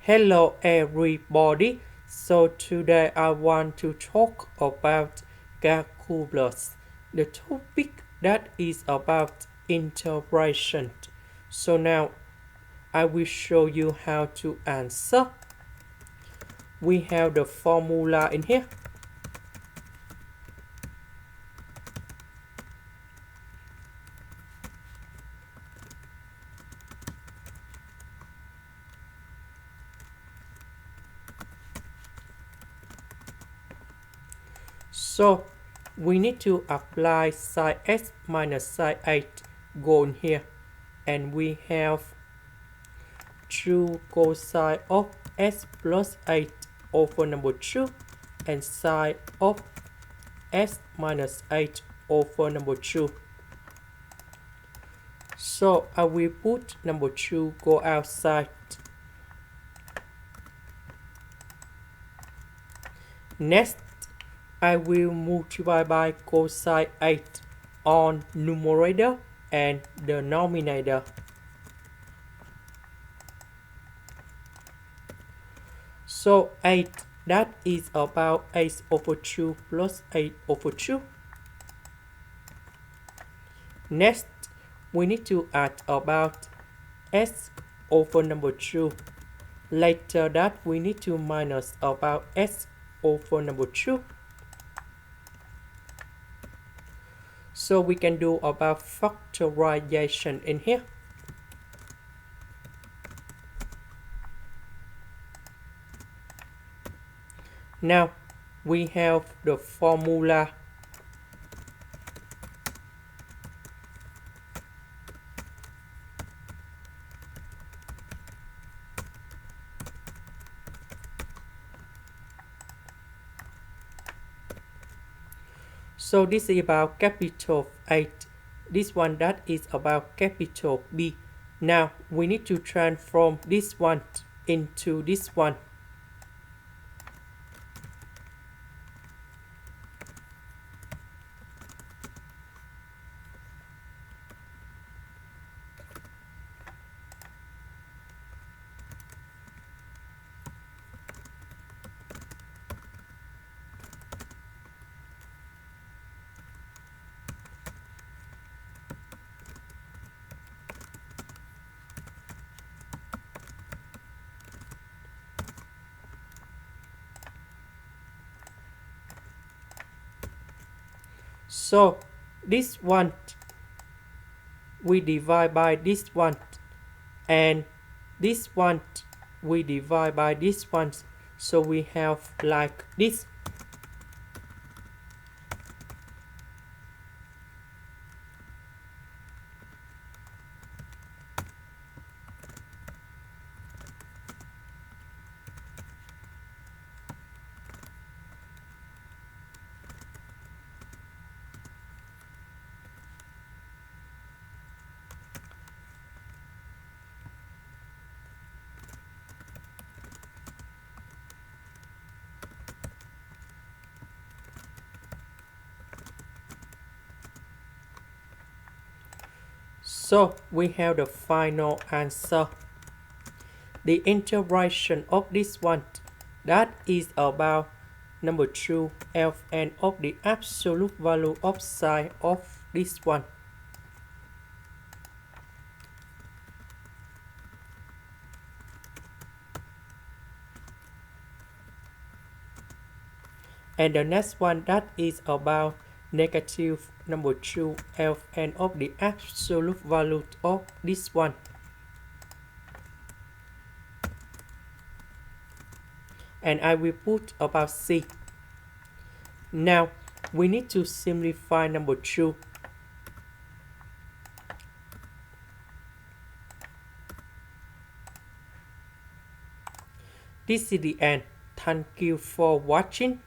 Hello everybody. So today I want to talk about calculus. The topic that is about integration. So now I will show you how to answer. We have the formula in here. So we need to apply sine x minus sine 8 go in here, and we have 2 cosine of x plus 8 over number 2 and sine of x minus 8 over number 2. So I will put number 2 go outside. Next, I will multiply by cosine 8 on numerator and denominator. So 8, that is about 8 over 2 plus 8 over 2. Next, we need to add about x over number 2. Later that we need to minus about x over number 2. So we can do about factorization in here. Now we have the formula. So this is about capital 8. This one that is about capital B. Now we need to transform this one into this one. So this one we divide by this one, and this one we divide by this one. So we have like this. So we have the final answer. The integration of this one, that is about number 2 Ln of the absolute value of sine of this one. And the next one, that is about negative number 2 Ln of the absolute value of this one. And I will put about C. Now we need to simplify number 2. This is the end. Thank you for watching.